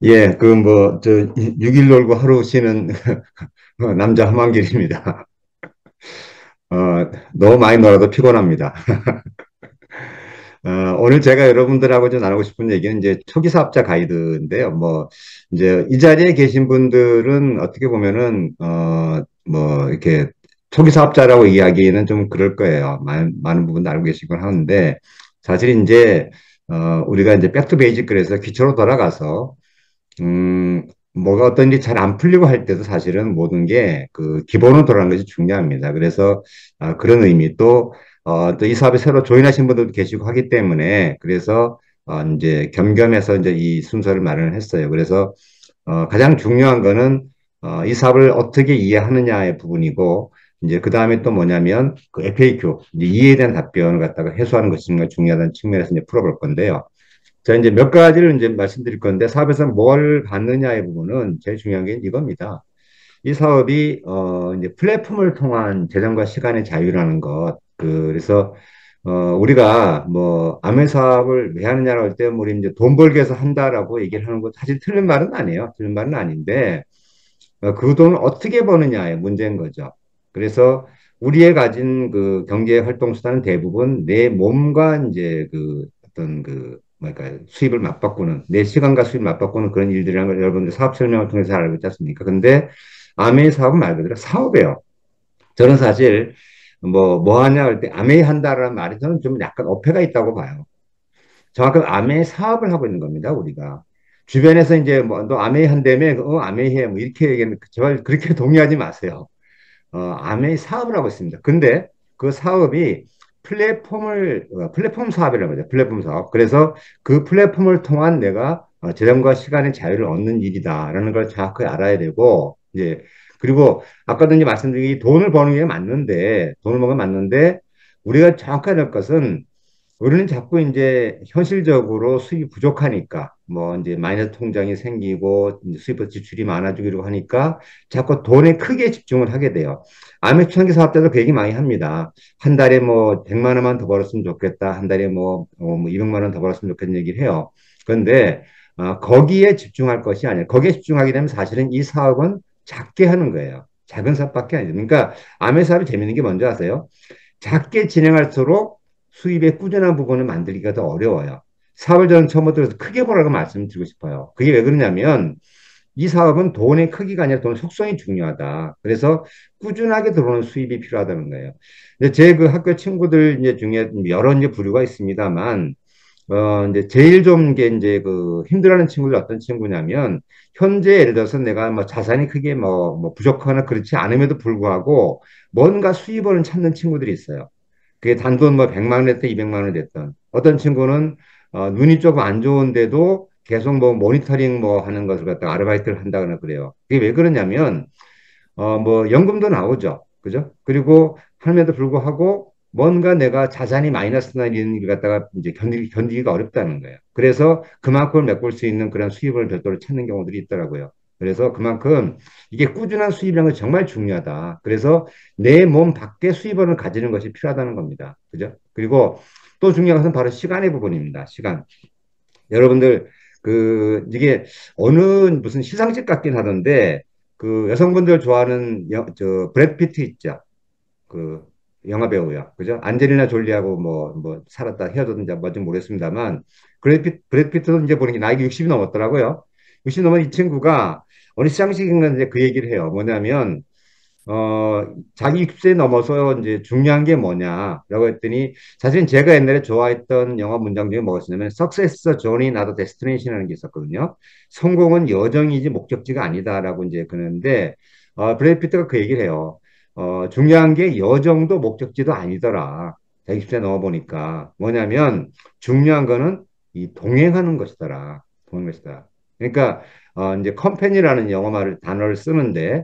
예, 저, 6일 놀고 하루 쉬는 남자 함한길입니다. 너무 많이 놀아도 피곤합니다. 오늘 제가 여러분들하고 좀 나누고 싶은 얘기는 이제 초기 사업자 가이드인데요. 이제 이 자리에 계신 분들은 어떻게 보면은, 이렇게 초기 사업자라고 이야기는 좀 그럴 거예요. 많은 부분도 알고 계시곤 하는데, 사실 이제, 우리가 이제 백투 베이직 그래서 기초로 돌아가서 뭐가 어떤 일이 잘 안 풀리고 할 때도 사실은 모든 게 그 기본으로 돌아가는 것이 중요합니다. 그래서 그런 의미 또 이 사업에 새로 조인하신 분들도 계시고 하기 때문에 그래서 이제 겸겸해서 이제 이 순서를 마련을 했어요. 그래서 가장 중요한 거는 이 사업을 어떻게 이해하느냐의 부분이고 이제 그 다음에 또 뭐냐면 그 FAQ 이제 이해에 대한 답변을 갖다가 해소하는 것이 정말 중요하다는 측면에서 이제 풀어볼 건데요. 자, 이제 몇 가지를 이제 말씀드릴 건데, 사업에서 뭘 받느냐의 부분은 제일 중요한 게 이겁니다. 이 사업이, 이제 플랫폼을 통한 재정과 시간의 자유라는 것. 그래서, 우리가 아메 사업을 왜 하느냐라고 할 때, 우리 이제 돈 벌기 위해서 한다라고 얘기를 하는 것, 사실 틀린 말은 아니에요. 틀린 말은 아닌데, 그 돈을 어떻게 버느냐의 문제인 거죠. 그래서 우리의 가진 그 경제 활동 수단은 대부분 내 몸과 이제 그 어떤 그 뭐랄까 수입을 맞바꾸는 내 시간과 수입을 맞바꾸는 그런 일들이라는 걸 여러분들 사업 설명을 통해서 잘 알고 있지 않습니까? 근데 아메이 사업은 말 그대로 사업이에요. 저는 사실 뭐 하냐 할 때 아메이 한다라는 말이 저는 좀 약간 어폐가 있다고 봐요. 정확하게 아메이 사업을 하고 있는 겁니다, 우리가. 주변에서 이제 너 아메이 한다며, 아메이 해. 뭐 이렇게 얘기하는, 제발 그렇게 동의하지 마세요. 아메이 사업을 하고 있습니다. 근데 그 사업이 플랫폼 사업이라고 하죠. 플랫폼 사업. 그래서 그 플랫폼을 통한 내가 재정과 시간의 자유를 얻는 일이다라는 걸 정확하게 알아야 되고, 이제, 그리고 아까도 이제 말씀드린 돈을 버는 게 맞는데, 돈을 버는 게 맞는데, 우리가 정확해야 될 것은 우리는 자꾸 이제 현실적으로 수입이 부족하니까 뭐 이제 마이너스 통장이 생기고 이제 수입 지출이 많아지고 하니까 자꾸 돈에 크게 집중을 하게 돼요. 아메추천기 사업자도 그 얘기 많이 합니다. 한 달에 뭐 100만 원만 더 벌었으면 좋겠다. 한 달에 뭐 200만 원 더 벌었으면 좋겠는 얘기를 해요. 그런데 거기에 집중할 것이 아니라 거기에 집중하게 되면 사실은 이 사업은 작게 하는 거예요. 작은 사업밖에 아니죠. 그러니까 아메 사업이 재밌는 게 뭔지 아세요? 작게 진행할수록 수입의 꾸준한 부분을 만들기가 더 어려워요. 사업을 저는 처음부터 크게 보라고 말씀드리고 싶어요. 그게 왜 그러냐면 이 사업은 돈의 크기가 아니라 돈 속성이 중요하다. 그래서 꾸준하게 들어오는 수입이 필요하다는 거예요. 제 그 학교 친구들 이제 중에 여러 이제 부류가 있습니다만, 이제 제일 좀 게 이제 그 힘들어하는 친구들 어떤 친구냐면, 현재 예를 들어서 내가 뭐 자산이 크게 뭐 부족하거나 그렇지 않음에도 불구하고 뭔가 수입원을 찾는 친구들이 있어요. 그게 단돈 뭐 100만 원 됐든 200만 원 됐든 어떤 친구는 눈이 조금 안 좋은데도 계속 뭐 모니터링 뭐 하는 것을 갖다가 아르바이트를 한다거나 그래요. 그게 왜 그러냐면 뭐 연금도 나오죠. 그죠? 그리고 함에도 불구하고 뭔가 내가 자산이 마이너스나 이런 일 갖다가 이제 견디기가 어렵다는 거예요. 그래서 그만큼을 메꿀 수 있는 그런 수입을 별도로 찾는 경우들이 있더라고요. 그래서 그만큼 이게 꾸준한 수입이라는 건 정말 중요하다. 그래서 내 몸 밖에 수입원을 가지는 것이 필요하다는 겁니다. 그죠? 그리고 또 중요한 것은 바로 시간의 부분입니다. 시간. 여러분들 이게 어느 무슨 시상식 같긴 하던데 그 여성분들 좋아하는 브래드 피트 있죠. 그 영화 배우야. 그죠? 안젤리나 졸리하고 뭐 살았다 헤어졌는지 뭔지 모르겠습니다만 브래드 피트도 이제 보는 게 나이가 60이 넘었더라고요. 60 넘은 이 친구가 어느 시상식인가 이제 그 얘기를 해요. 뭐냐면 자기 60세 넘어서 이제 중요한 게 뭐냐라고 했더니 사실은 제가 옛날에 좋아했던 영화 문장 중에 뭐였냐면 Success is a journey, not a destination이라는 게 있었거든요. 성공은 여정이지 목적지가 아니다라고 이제 그러는데 브래드 피트가 그 얘기를 해요. 중요한 게 여정도 목적지도 아니더라. 160세 넘어보니까 뭐냐면 중요한 거는 이 동행하는 것이더라. 동행하는 것이다. 그러니까 이제 컴퍼니라는 영어 말을 단어를 쓰는데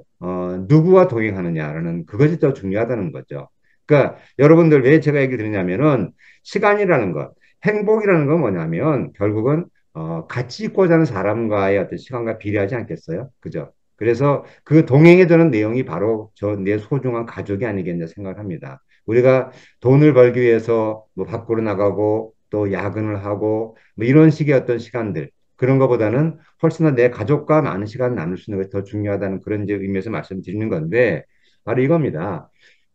누구와 동행하느냐라는 그것이 더 중요하다는 거죠. 그러니까 여러분들 왜 제가 얘기를 드리냐면은 시간이라는 것, 행복이라는 건 뭐냐면 결국은 같이 있고자 하는 사람과의 어떤 시간과 비례하지 않겠어요? 그죠? 그래서 그 동행해 주는 내용이 바로 저 내 소중한 가족이 아니겠냐 생각합니다. 우리가 돈을 벌기 위해서 뭐 밖으로 나가고 또 야근을 하고 뭐 이런 식의 어떤 시간들 그런 것보다는 훨씬 더 내 가족과 많은 시간을 나눌 수 있는 것이 더 중요하다는 그런 이제 의미에서 말씀드리는 건데, 바로 이겁니다.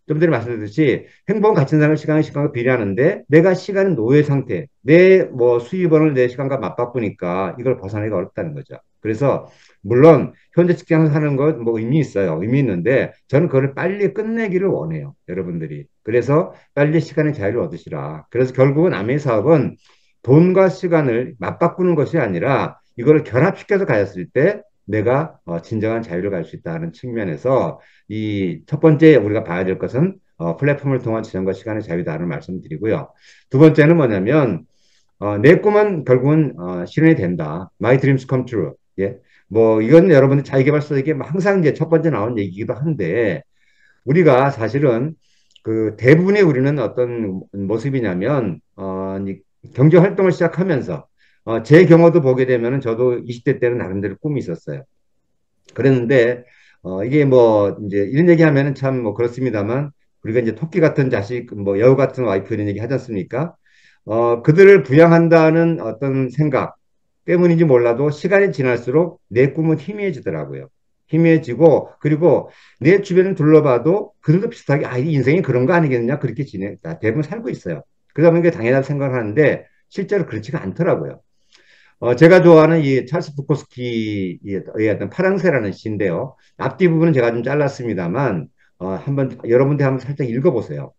좀 전에 말씀드렸듯이 행복은 같은 사람 시간과 비례하는데 내가 시간은 노예 상태, 내 뭐 수입원을 내 시간과 맞바꾸니까 이걸 벗어나기가 어렵다는 거죠. 그래서 물론 현재 직장에서 하는 것 뭐 의미 있어요. 의미 있는데 저는 그걸 빨리 끝내기를 원해요. 여러분들이. 그래서 빨리 시간의 자유를 얻으시라. 그래서 결국은 아메 사업은 돈과 시간을 맞바꾸는 것이 아니라 이거를 결합시켜서 가졌을 때 내가 진정한 자유를 갈 수 있다는 측면에서 이 첫 번째 우리가 봐야 될 것은 플랫폼을 통한 지정과 시간의 자유다를 말씀드리고요. 두 번째는 뭐냐면 내 꿈은 결국은 실현이 된다. My dreams come true. 예. 뭐 이건 여러분들 자기계발서에게 항상 이제 첫 번째 나온 얘기이기도 한데 우리가 사실은 그 대부분의 우리는 어떤 모습이냐면 경제 활동을 시작하면서 제 경우도 보게 되면 저도 20대 때는 나름대로 꿈이 있었어요. 그랬는데 이게 뭐 이제 이런 얘기하면은 참 뭐 그렇습니다만 우리가 이제 토끼 같은 자식 뭐 여우 같은 와이프 이런 얘기 하지 않습니까? 그들을 부양한다는 어떤 생각 때문인지 몰라도 시간이 지날수록 내 꿈은 희미해지더라고요. 희미해지고 그리고 내 주변을 둘러봐도 그들도 비슷하게 이 인생이 그런 거 아니겠느냐 그렇게 대부분 살고 있어요. 그러다 보니까 당연하다고 생각을 하는데 실제로 그렇지가 않더라고요. 제가 좋아하는 이 찰스 부코스키의 어떤 파랑새라는 시인데요. 앞뒤 부분은 제가 좀 잘랐습니다만, 한번, 여러분들 한번 살짝 읽어보세요.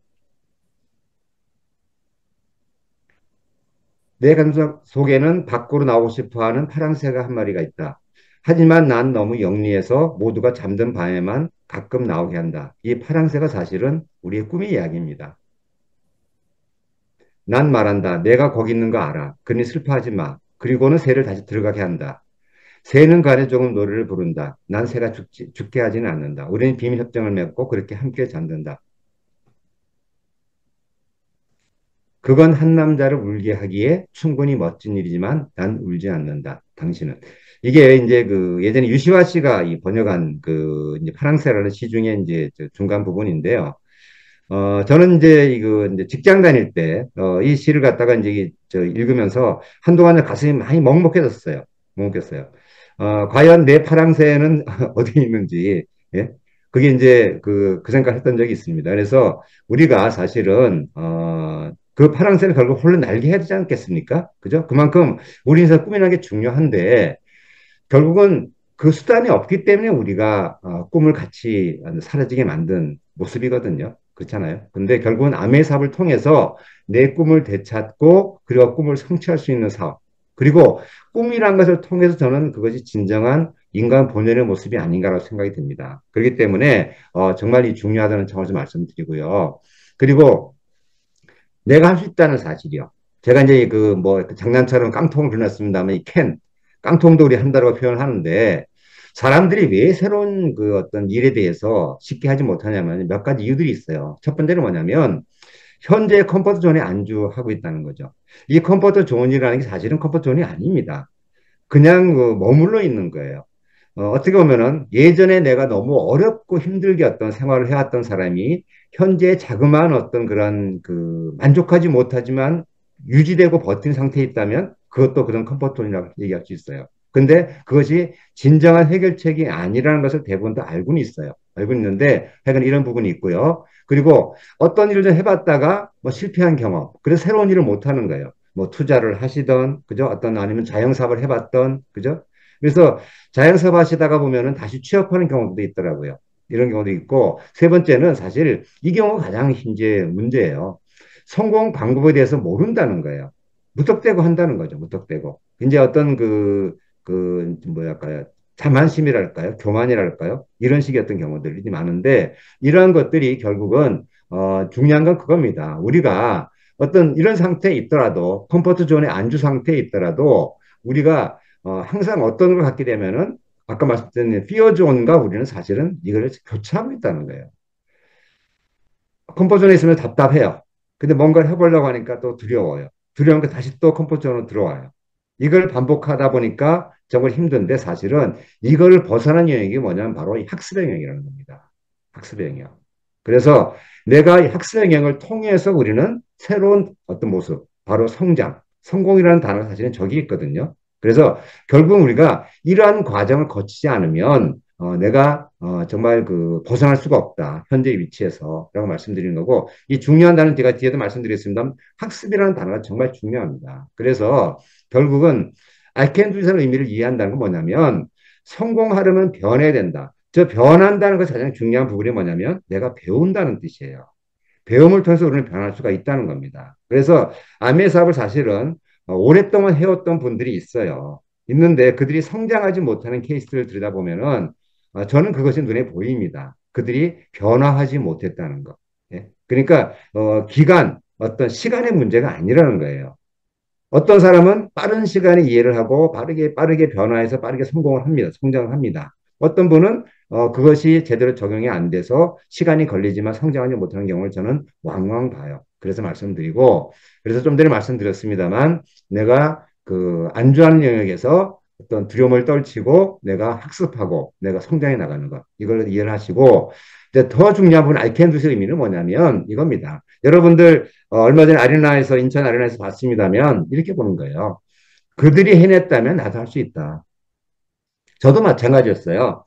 내 가슴 속에는 밖으로 나오고 싶어 하는 파랑새가 한 마리가 있다. 하지만 난 너무 영리해서 모두가 잠든 밤에만 가끔 나오게 한다. 이 파랑새가 사실은 우리의 꿈의 이야기입니다. 난 말한다. 내가 거기 있는 거 알아. 그러니 슬퍼하지 마. 그리고는 새를 다시 들어가게 한다. 새는 간에 조금 노래를 부른다. 난 새가 죽게 하지는 않는다. 우리는 비밀 협정을 맺고 그렇게 함께 잠든다. 그건 한 남자를 울게 하기에 충분히 멋진 일이지만 난 울지 않는다. 당신은. 이게 이제 그 예전에 유시화 씨가 이 번역한 그 이제 파랑새라는 시 중에 이제 중간 부분인데요. 저는 이제 이거 이제 직장 다닐 때, 이 시를 갖다가 이제 읽으면서 한동안 가슴이 많이 먹먹해졌어요. 먹먹했어요. 과연 내 파랑새는 어디 있는지, 예? 그게 이제 그 생각을 했던 적이 있습니다. 그래서 우리가 사실은, 그 파랑새는 결국 홀로 날게 해야 되지 않겠습니까? 그죠? 그만큼 우리 인생 꿈이라는 게 중요한데, 결국은 그 수단이 없기 때문에 우리가 꿈을 같이 사라지게 만든 모습이거든요. 그렇잖아요. 근데 결국은 암의 사업을 통해서 내 꿈을 되찾고 그리고 꿈을 성취할 수 있는 사업. 그리고 꿈이란 것을 통해서 저는 그것이 진정한 인간 본연의 모습이 아닌가라고 생각이 듭니다. 그렇기 때문에 정말 이 중요하다는 점을 좀 말씀드리고요. 그리고 내가 할 수 있다는 사실이요. 제가 이제 그 뭐 장난처럼 깡통을 불렀습니다만 이 깡통도 우리 한다고 표현을 하는데 사람들이 왜 새로운 그 어떤 일에 대해서 쉽게 하지 못하냐면 몇 가지 이유들이 있어요. 첫 번째는 뭐냐면 현재 컴포트 존에 안주하고 있다는 거죠. 이 컴포트 존이라는 게 사실은 컴포트 존이 아닙니다. 그냥 그 머물러 있는 거예요. 어떻게 보면은 예전에 내가 너무 어렵고 힘들게 어떤 생활을 해왔던 사람이 현재 자그마한 어떤 그런 그 만족하지 못하지만 유지되고 버틴 상태에 있다면 그것도 그런 컴포트존이라고 얘기할 수 있어요. 근데 그것이 진정한 해결책이 아니라는 것을 대부분 다 알고는 있어요. 알고 있는데 하여간 이런 부분이 있고요. 그리고 어떤 일을 좀 해봤다가 뭐 실패한 경험, 그래서 새로운 일을 못 하는 거예요. 뭐 투자를 하시던, 그죠? 어떤 아니면 자영사업을 해봤던, 그죠? 그래서 자영사업 하시다가 보면은 다시 취업하는 경우도 있더라고요. 이런 경우도 있고, 세 번째는 사실 이 경우가 가장 이제 문제예요. 성공 방법에 대해서 모른다는 거예요. 무턱대고 한다는 거죠. 무턱대고. 이제 어떤 뭐랄까요. 자만심이랄까요? 교만이랄까요? 이런 식의 어떤 경우들이 많은데, 이러한 것들이 결국은, 중요한 건 그겁니다. 우리가 어떤 이런 상태에 있더라도, 컴포트 존의 안주 상태에 있더라도, 우리가 항상 어떤 걸 갖게 되면은 아까 말씀드린 피어 존과 우리는 사실은 이걸 교차하고 있다는 거예요. 컴포트 존에 있으면 답답해요. 근데 뭔가를 해보려고 하니까 또 두려워요. 두려우니까 다시 또 컴포트 존으로 들어와요. 이걸 반복하다 보니까 정말 힘든데 사실은 이걸 벗어난 영역이 뭐냐면 바로 이 학습의 영역이라는 겁니다. 학습의 영역. 그래서 내가 이 학습의 영역을 통해서 우리는 새로운 어떤 모습, 바로 성장, 성공이라는 단어가 사실은 저기 있거든요. 그래서 결국 우리가 이러한 과정을 거치지 않으면 내가 정말 그 벗어날 수가 없다. 현재 위치에서 라고 말씀드리는 거고 이 중요한 단어는 제가 뒤에도 말씀드렸습니다. 학습이라는 단어가 정말 중요합니다. 그래서 결국은 I can do의 의미를 이해한다는 건 뭐냐면 성공하려면 변해야 된다. 저 변한다는 것이 가장 중요한 부분이 뭐냐면 내가 배운다는 뜻이에요. 배움을 통해서 우리는 변할 수가 있다는 겁니다. 그래서 아메 사업을 사실은 오랫동안 해왔던 분들이 있어요. 있는데 그들이 성장하지 못하는 케이스를 들여다보면은 저는 그것이 눈에 보입니다. 그들이 변화하지 못했다는 것. 예? 그러니까 기간, 어떤 시간의 문제가 아니라는 거예요. 어떤 사람은 빠른 시간에 이해를 하고 빠르게 변화해서 빠르게 성공을 합니다. 성장을 합니다. 어떤 분은 그것이 제대로 적용이 안 돼서 시간이 걸리지만 성장하지 못하는 경우를 저는 왕왕 봐요. 그래서 말씀드리고, 그래서 좀 전에 말씀드렸습니다만, 내가 그 안주하는 영역에서 어떤 두려움을 떨치고 내가 학습하고 내가 성장해 나가는 것, 이걸 이해를 하시고, 이제 더 중요한 부분, I can do의 의미는 뭐냐면 이겁니다. 여러분들 얼마 전에 아리나에서 인천 아리나에서 봤습니다면 이렇게 보는 거예요. 그들이 해냈다면 나도 할 수 있다. 저도 마찬가지였어요.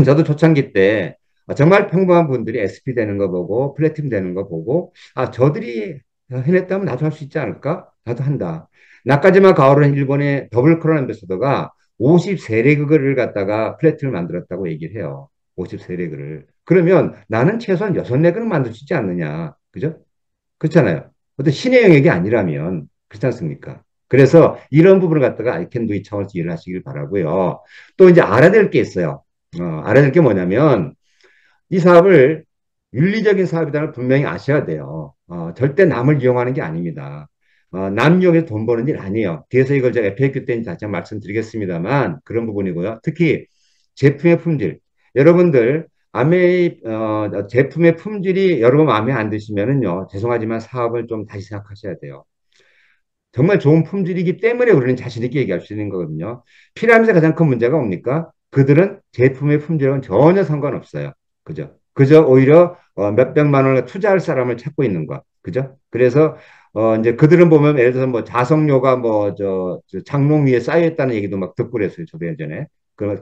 저도 초창기 때 정말 평범한 분들이 SP 되는 거 보고 플래티넘 되는 거 보고 저들이 해냈다면 나도 할 수 있지 않을까? 나도 한다. 나까지만 가오른 일본의 더블 크라운 앰베서더가 50세례그를 갖다가 플래티넘을 만들었다고 얘기를 해요. 50세례그를. 그러면 나는 최소한 6레그는 만들 수 있지 않느냐. 그죠? 그렇잖아요. 어떤 신의 영역이 아니라면 그렇지 않습니까? 그래서 이런 부분을 갖다가 I can do it 차원에서 이해를 하시길 바라고요. 또 이제 알아야 될 게 있어요. 알아야 될 게 뭐냐면 이 사업을 윤리적인 사업이라는 걸 분명히 아셔야 돼요. 절대 남을 이용하는 게 아닙니다. 남 이용해서 돈 버는 일 아니에요. 뒤에서 이걸 제가 FAQ 때 다시 한번 말씀드리겠습니다만 그런 부분이고요. 특히 제품의 품질. 여러분들 제품의 품질이 여러분 마음에 안 드시면은요, 죄송하지만 사업을 좀 다시 생각하셔야 돼요. 정말 좋은 품질이기 때문에 우리는 자신 있게 얘기할 수 있는 거거든요. 피라미드의 가장 큰 문제가 뭡니까? 그들은 제품의 품질은 전혀 상관없어요. 그죠? 그저 오히려 몇백만 원을 투자할 사람을 찾고 있는 거. 그죠? 그래서 이제 그들은 보면 예를 들어서 뭐 자석료가 뭐 저 장롱 위에 쌓여 있다는 얘기도 막 듣고 그랬어요. 저도 예전에.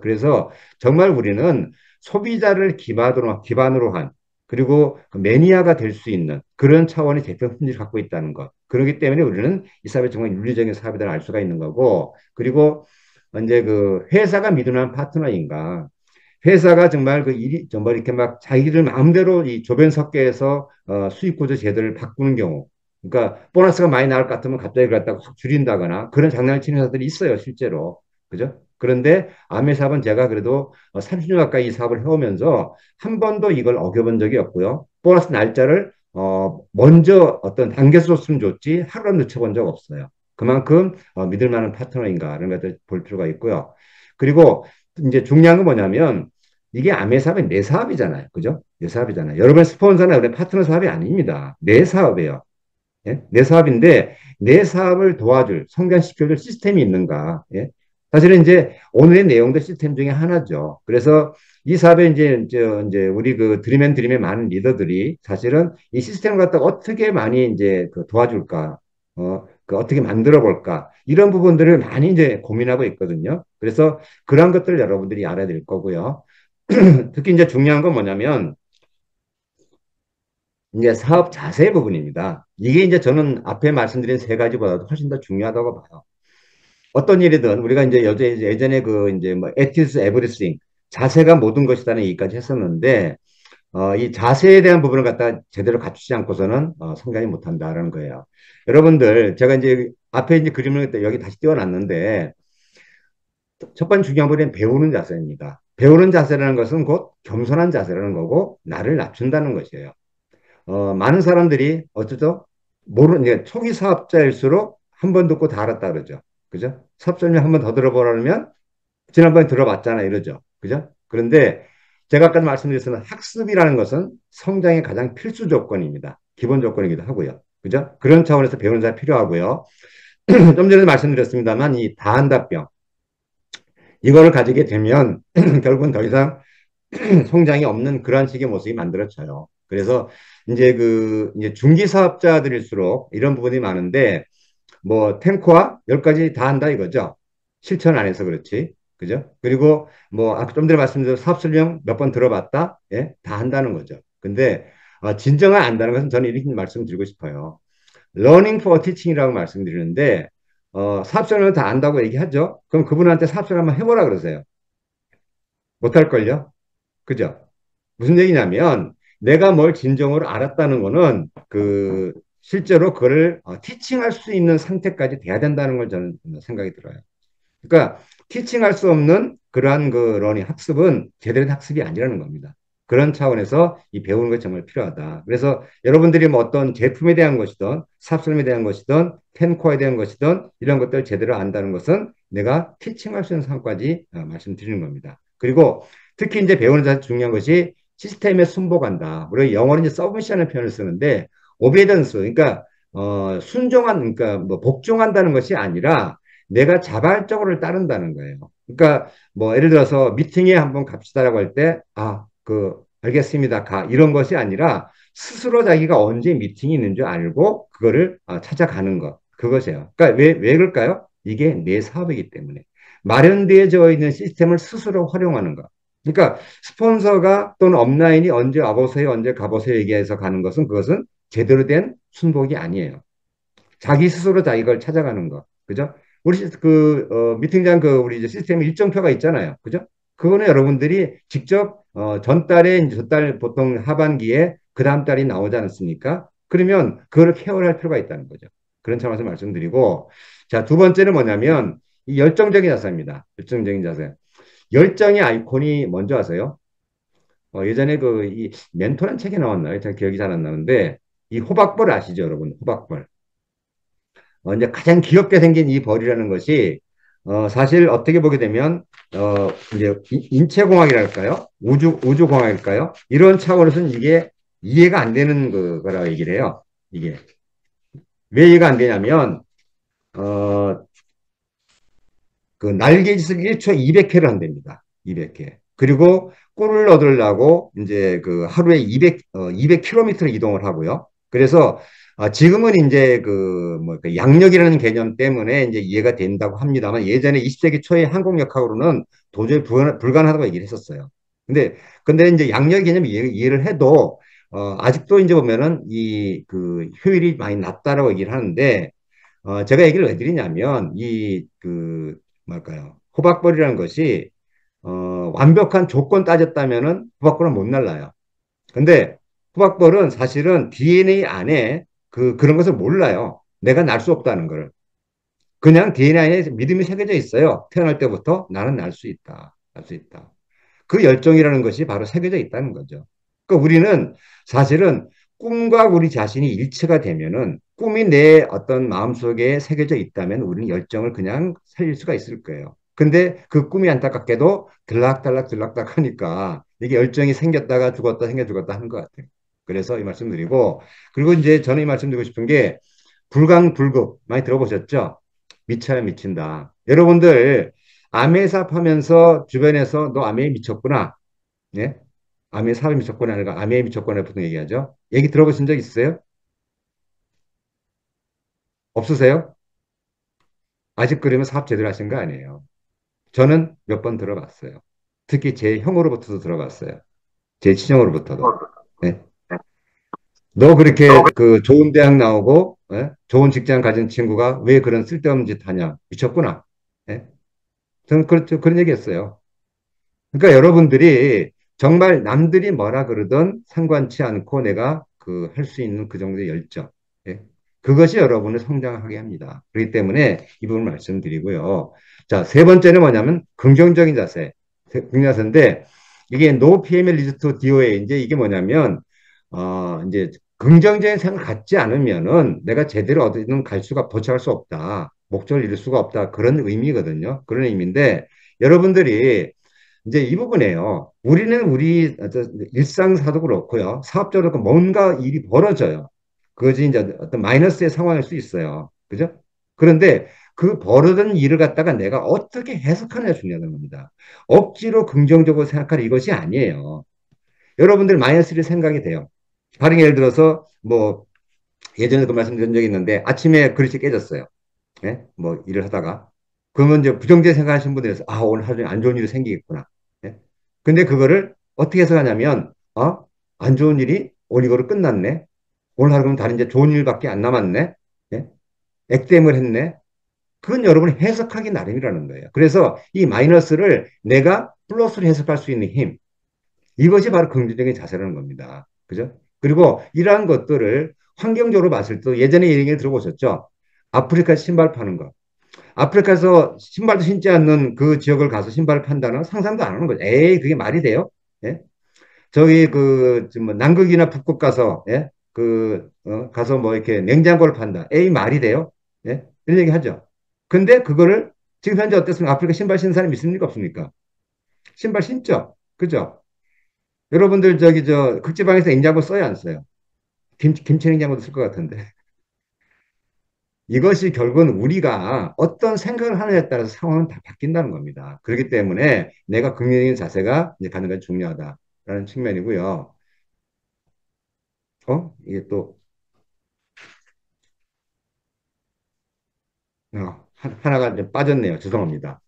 그래서 정말 우리는 소비자를 기반으로 한 그리고 그 매니아가 될 수 있는 그런 차원의 제품 품질을 갖고 있다는 것. 그렇기 때문에 우리는 이 사업이 정말 윤리적인 사업이다를 알 수가 있는 거고, 그리고 이제 그 회사가 믿을만한 파트너인가. 회사가 정말 그 일이 정말 이렇게 막 자기들 마음대로 이 조변 석계에서 수익 구조 제도를 바꾸는 경우. 그러니까 보너스가 많이 나올 것 같으면 갑자기 그걸 갖다가 확 줄인다거나 그런 장난을 치는 회사들이 있어요, 실제로. 그죠? 그런데 아메 사업은 제가 그래도 30년 가까이 이 사업을 해오면서 한 번도 이걸 어겨본 적이 없고요. 보너스 날짜를 먼저 어떤 단계에서 줬으면 좋지 하루라도 늦춰본 적 없어요. 그만큼 믿을 만한 파트너인가라는 것을 볼 필요가 있고요. 그리고 이제 중요한 건 뭐냐면 이게 아메 사업이 내 사업이잖아요. 그죠? 내 사업이잖아요. 여러분 스폰서나 우리 파트너 사업이 아닙니다. 내 사업이에요. 예? 내 사업인데 내 사업을 도와줄, 성장시켜줄 시스템이 있는가? 예? 사실은 이제 오늘의 내용도 시스템 중에 하나죠. 그래서 이 사업에 이제 우리 그 드림의 많은 리더들이 사실은 이 시스템을 갖다가 어떻게 많이 이제 그 도와줄까, 그 어떻게 만들어 볼까 이런 부분들을 많이 이제 고민하고 있거든요. 그래서 그런 것들을 여러분들이 알아야 될 거고요. 특히 이제 중요한 건 뭐냐면 이제 사업 자세 부분입니다. 이게 이제 저는 앞에 말씀드린 세 가지보다도 훨씬 더 중요하다고 봐요. 어떤 일이든 우리가 이제 예전에 그 이제 뭐 attitude everything 자세가 모든 것이라는 얘기까지 했었는데 이 자세에 대한 부분을 갖다 제대로 갖추지 않고서는 성장이 못한다라는 거예요. 여러분들 제가 이제 앞에 이제 그림을 여기 다시 띄워놨는데 첫 번째 중요한 부분은 배우는 자세입니다. 배우는 자세라는 것은 곧 겸손한 자세라는 거고 나를 낮춘다는 것이에요. 많은 사람들이 어쩌죠? 이제 초기 사업자일수록 한 번 듣고 다 알았다 그러죠. 그죠? 사업 설명 한 번 더 들어보라면 지난번에 들어봤잖아 이러죠. 그죠? 그런데 제가 아까 말씀드렸지만 학습이라는 것은 성장의 가장 필수 조건입니다. 기본 조건이기도 하고요. 그죠? 그런 차원에서 배우는 자가 필요하고요. 좀 전에 말씀드렸습니다만 이 다한다병 이거를 가지게 되면 결국은 더 이상 성장이 없는 그런 식의 모습이 만들어져요. 그래서 이제 중기 사업자들일수록 이런 부분이 많은데 뭐 탱커와 10가지 다 한다 이거죠. 실천 안 해서 그렇지. 그죠? 그리고 뭐, 아까 좀 전에 말씀드린 사업 설명 몇 번 들어봤다? 예? 다 한다는 거죠. 근데, 진정을 안다는 것은 저는 이렇게 말씀드리고 싶어요. learning for teaching이라고 말씀드리는데, 사업 설명을 다 안다고 얘기하죠? 그럼 그분한테 사업 설명 한번 해보라 그러세요. 못할걸요? 그죠? 무슨 얘기냐면 내가 뭘 진정으로 알았다는 거는 실제로 그걸 티칭할 수 있는 상태까지 돼야 된다는 걸 저는 생각이 들어요. 그러니까 티칭할 수 없는 그러한 그 러닝 학습은 제대로 된 학습이 아니라는 겁니다. 그런 차원에서 이 배우는 것이 정말 필요하다. 그래서 여러분들이 뭐 어떤 제품에 대한 것이든 삽술에 대한 것이든 텐코어에 대한 것이든 이런 것들을 제대로 안다는 것은 내가 티칭할 수 있는 상황까지 말씀드리는 겁니다. 그리고 특히 이제 배우는 데 중요한 것이 시스템에 순복한다. 우리가 영어로 이제 서브미션이라는 표현을 쓰는데 오베던스, 그러니까 순종한, 그러니까 뭐 복종한다는 것이 아니라 내가 자발적으로 따른다는 거예요. 그러니까 뭐 예를 들어서 미팅에 한번 갑시다라고 할 때, 알겠습니다. 이런 것이 아니라 스스로 자기가 언제 미팅이 있는 줄 알고 그거를 찾아가는 것. 그것이에요. 그러니까 왜 그럴까요? 이게 내 사업이기 때문에. 마련되어져 있는 시스템을 스스로 활용하는 것. 그러니까 스폰서가 또는 업라인이 언제 와보세요, 언제 가보세요 얘기해서 가는 것은 그것은 제대로 된 순복이 아니에요. 자기 스스로 자기걸 찾아가는 거. 그죠? 우리 미팅장 우리 이제 시스템에 일정표가 있잖아요. 그죠? 그거는 여러분들이 직접 전달에 이제 전달 보통 하반기에 그 다음 달이 나오지 않습니까? 그러면 그거를 케어할 필요가 있다는 거죠. 그런 차원에서 말씀드리고, 자, 두 번째는 뭐냐면 이 열정적인 자세입니다. 열정적인 자세. 열정의 아이콘이 뭔지 아세요? 예전에 이 멘토란 책이 나왔나요? 잘 기억이 잘 안 나는데 이 호박벌 아시죠, 여러분? 호박벌. 이제 가장 귀엽게 생긴 이 벌이라는 것이 사실 어떻게 보게 되면 이제 인체공학이랄까요? 우주공학일까요? 이런 차원에서는 이게 이해가 안 되는 거라고 얘기를 해요. 이게 왜 이해가 안 되냐면 어, 그 날개짓을 1초에 200회를 한답니다. 200회. 그리고 꿀을 얻으려고 이제 하루에 200km를 이동을 하고요. 그래서 지금은 이제 양력이라는 개념 때문에 이제 이해가 된다고 합니다만 예전에 20세기 초의 항공역학으로는 도저히 불가능하다고 얘기를 했었어요. 근데 이제 양력 개념 이해를 해도 아직도 이제 보면은 효율이 많이 낮다라고 얘기를 하는데 제가 얘기를 왜 드리냐면 뭐랄까요. 호박벌이라는 것이 완벽한 조건 따졌다면은 호박벌은 못 날라요. 근데 호박벌은 사실은 DNA 안에 그런 것을 몰라요. 내가 날 수 없다는 걸. 그냥 DNA에 믿음이 새겨져 있어요. 태어날 때부터 나는 날 수 있다. 날 수 있다. 그 열정이라는 것이 바로 새겨져 있다는 거죠. 그러니까 우리는 사실은 꿈과 우리 자신이 일치가 되면은 꿈이 내 어떤 마음속에 새겨져 있다면 우리는 열정을 그냥 살릴 수가 있을 거예요. 근데 그 꿈이 안타깝게도 들락달락 하니까 이게 열정이 생겼다가 죽었다 생겨 죽었다 하는 것 같아요. 그래서 이 말씀드리고 그리고 이제 저는 이 말씀드리고 싶은 게 불강불급 많이 들어보셨죠? 미쳐야 미친다. 여러분들 암의 사업하면서 주변에서 너 암에 미쳤구나. 예? 암의 사업에 미쳤구나. 아니라 암에 미쳤구나 보통 얘기하죠. 얘기 들어보신 적 있으세요? 없으세요? 아직 그러면 사업 제대로 하신 거 아니에요. 저는 몇 번 들어봤어요. 특히 제 형으로부터도 들어봤어요. 제 친형으로부터도. 예? 너 그렇게 좋은 대학 나오고 좋은 직장 가진 친구가 왜 그런 쓸데없는 짓 하냐? 미쳤구나. 예? 저는 그런 얘기 했어요. 그러니까 여러분들이 정말 남들이 뭐라 그러든 상관치 않고 내가 할 수 있는 그 정도의 열정. 예? 그것이 여러분을 성장하게 합니다. 그렇기 때문에 이 부분을 말씀드리고요. 자, 세 번째는 뭐냐면 긍정적인 자세. 긍정 자세인데 이게 No PML leads to DOA. 이제 이게 뭐냐면 이제 긍정적인 생각을 갖지 않으면은 내가 제대로 어디든 갈 수가 도착할 수 없다. 목적을 이룰 수가 없다. 그런 의미거든요. 그런 의미인데 여러분들이 이제 이 부분이에요. 우리는 우리 일상사도 그렇고요. 사업적으로 그렇고 뭔가 일이 벌어져요. 그것이 이제 어떤 마이너스의 상황일 수 있어요. 그죠? 그런데 그 벌어진 일을 갖다가 내가 어떻게 해석하느냐 중요한 겁니다. 억지로 긍정적으로 생각할 이것이 아니에요. 여러분들 마이너스를 생각이 돼요. 다른 예를 들어서 뭐 예전에도 말씀드린 적이 있는데 아침에 그릇이 깨졌어요. 예? 뭐 일을 하다가. 그러면 이제 부정적인 생각하시는 분들에서 아, 오늘 하루 종일 안 좋은 일이 생기겠구나. 예? 근데 그거를 어떻게 해석하냐면, 안 좋은 일이 오늘 이거로 끝났네. 오늘 하루 는 다른 이제 좋은 일밖에 안 남았네. 예? 액땜을 했네. 그건 여러분이 해석하기 나름이라는 거예요. 그래서 이 마이너스를 내가 플러스로 해석할 수 있는 힘. 이것이 바로 긍정적인 자세라는 겁니다. 그죠? 그리고 이러한 것들을 환경적으로 봤을 때 예전에 얘기 들어보셨죠? 아프리카 신발 파는 거. 아프리카에서 신발도 신지 않는 그 지역을 가서 신발을 판다는 상상도 안 하는 거죠. 에이, 그게 말이 돼요? 예? 저기 뭐 남극이나 북극 가서 예? 가서 뭐 이렇게 냉장고를 판다. 에이, 말이 돼요? 예? 이런 얘기 하죠. 근데 그거를 지금 현재 어떻습니까? 아프리카 신발 신는 사람 있습니까? 없습니까? 신발 신죠? 그죠? 여러분들 저기 극지방에서 냉장고 써야 안 써요? 김치 냉장고도 쓸 것 같은데. 이것이 결국은 우리가 어떤 생각을 하느냐에 따라서 상황은 다 바뀐다는 겁니다. 그렇기 때문에 내가 긍정적인 자세가 이제 가장 중요하다라는 측면이고요. 이게 또 하나가 좀 빠졌네요. 죄송합니다.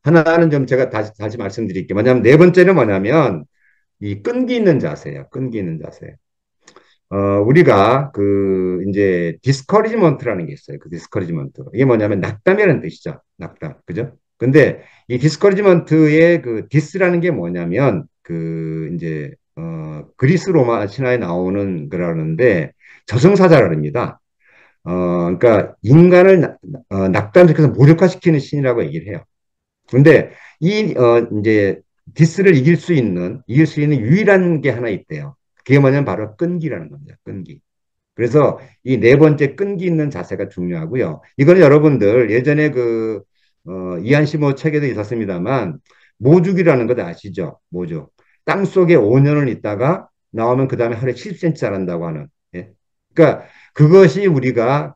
하나는 좀 제가 다시 말씀드릴게요. 뭐냐면 네 번째는 뭐냐면 이 끈기 있는 자세예요. 끈기 있는 자세. 우리가 이제 디스커리지먼트라는 게 있어요. 그 디스커리지먼트. 이게 뭐냐면 낙담이라는 뜻이죠. 낙담. 그죠? 근데 이 디스커리지먼트의 그 디스라는 게 뭐냐면 이제 그리스 로마 신화에 나오는 그러는데 저승사자랍니다. 그러니까 인간을 낙담시켜서 무력화시키는 신이라고 얘기를 해요. 근데 이제 디스를 이길 수 있는 유일한 게 하나 있대요. 그게 뭐냐면 바로 끈기라는 겁니다. 끈기. 그래서 이 네 번째 끈기 있는 자세가 중요하고요. 이거는 여러분들 예전에 이한 시모 책에도 있었습니다만 모죽이라는 거 아시죠? 모죽. 땅 속에 5년을 있다가 나오면 그 다음에 하루에 70cm 자란다고 하는. 예? 그러니까 그것이 우리가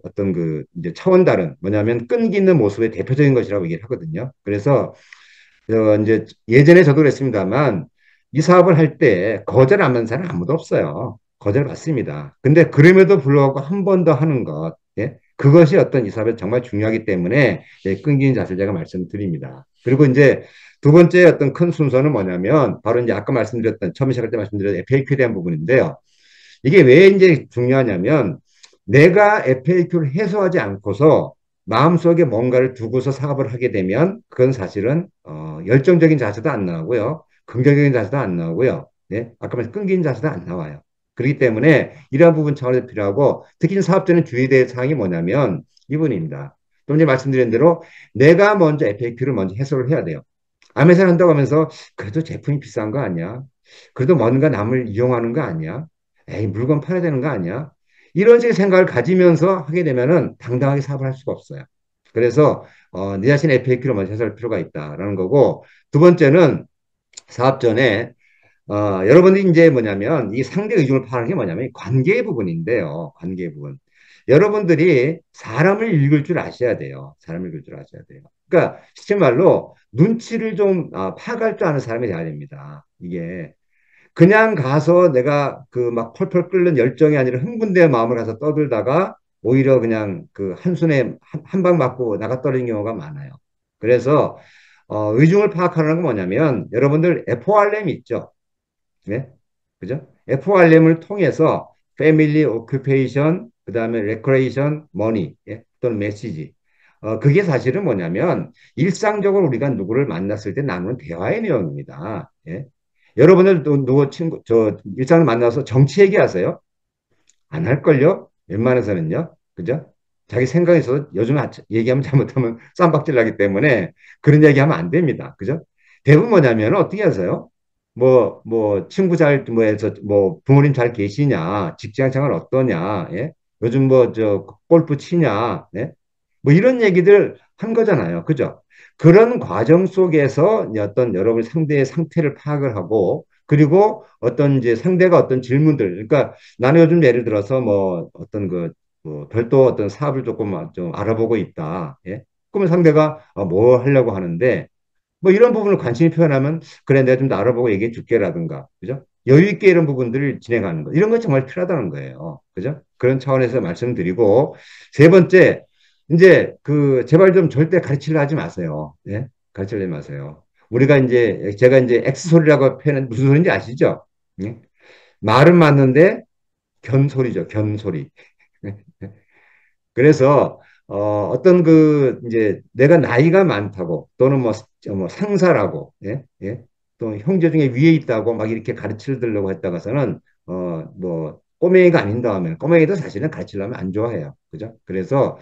어떤 이제 차원 다른 뭐냐면 끈기 있는 모습의 대표적인 것이라고 얘기를 하거든요. 그래서 이제 예전에 저도 그랬습니다만 이 사업을 할 때 거절 안 하는 사람 아무도 없어요. 거절 받습니다. 근데 그럼에도 불구하고 한 번 더 하는 것, 예? 그것이 어떤 이 사업에 정말 중요하기 때문에 끈기는 자세를 제가 말씀드립니다. 그리고 이제 두 번째 어떤 큰 순서는 뭐냐면 바로 이제 아까 말씀드렸던 처음 시작할 때 말씀드렸던 FAQ에 대한 부분인데요. 이게 왜 이제 중요하냐면 내가 FAQ를 해소하지 않고서 마음속에 뭔가를 두고서 사업을 하게 되면 그건 사실은 열정적인 자세도 안 나오고요. 긍정적인 자세도 안 나오고요. 네? 아까 말씀 끈기는 자세도 안 나와요. 그렇기 때문에 이러한 부분 차원에서 필요하고 특히 사업자는 주의될 사항이 뭐냐면 이분입니다. 좀 전에 말씀드린 대로 내가 먼저 FAQ를 먼저 해소를 해야 돼요. 아메선 한다고 하면서 그래도 제품이 비싼 거 아니야? 그래도 뭔가 남을 이용하는 거 아니야? 에이, 물건 팔아야 되는 거 아니야? 이런 식의 생각을 가지면서 하게 되면은 당당하게 사업을 할 수가 없어요. 그래서 내 자신의 FAQ를 먼저 해소할 필요가 있다라는 거고 두 번째는 사업 전에 여러분들이 이제 뭐냐면 이 상대 의중을 파악하는 게 뭐냐면 관계 부분인데요. 관계 부분. 여러분들이 사람을 읽을 줄 아셔야 돼요. 사람을 읽을 줄 아셔야 돼요. 그러니까 쉽게 말로 눈치를 좀 파악할 줄 아는 사람이 돼야 됩니다. 이게 그냥 가서 내가 막 펄펄 끓는 열정이 아니라 흥분된 마음을 가서 떠들다가 오히려 그냥 한순에 한 방 맞고 나가 떨어진 경우가 많아요. 그래서 의중을 파악하는 건 뭐냐면 여러분들 FORM 있죠? 네? 그죠? FORM을 통해서 패밀리, 오큐페이션, 그다음에 레크레이션, 머니, 예? 또는 메시지. 그게 사실은 뭐냐면 일상적으로 우리가 누구를 만났을 때 나누는 대화의 내용입니다. 예? 여러분들 또 누구 친구 일상을 만나서 정치 얘기하세요? 안 할걸요? 웬만해서는요. 그죠? 자기 생각에서 요즘 얘기하면 잘못하면 쌈박질 나기 때문에 그런 얘기하면 안 됩니다. 그죠? 대부분 뭐냐면 어떻게 하세요? 친구 뭐 해서, 부모님 잘 계시냐? 직장 생활 어떠냐? 예? 요즘 골프 치냐? 예? 뭐 이런 얘기들 한 거잖아요. 그죠? 그런 과정 속에서 이제 어떤 여러분 상대의 상태를 파악을 하고 그리고 어떤 이제 상대가 어떤 질문들, 그러니까 나는 요즘 예를 들어서 별도 어떤 사업을 조금 좀 알아보고 있다. 예? 그러면 상대가 뭐 하려고 하는데 뭐 이런 부분을 관심이 표현하면 그래 내가 좀 더 알아보고 얘기해 줄게라든가 그죠? 여유 있게 이런 부분들을 진행하는 거 이런 거 정말 필요하다는 거예요. 그죠? 그런 차원에서 말씀드리고 세 번째 이제 그 제발 좀 절대 가르치려 하지 마세요. 예? 가르치려 하지 마세요. 우리가 이제 제가 이제 X소리라고 표현한 무슨 소리인지 아시죠? 예? 말은 맞는데 견소리죠. 견소리. 그래서 어떤 그 이제 내가 나이가 많다고 또는 뭐 상사라고 예? 예? 또 형제 중에 위에 있다고 막 이렇게 가르치려고 했다가서는 뭐 꼬맹이가 아닌 다음에 꼬맹이도 사실은 가르치려면 안 좋아해요. 그죠? 그래서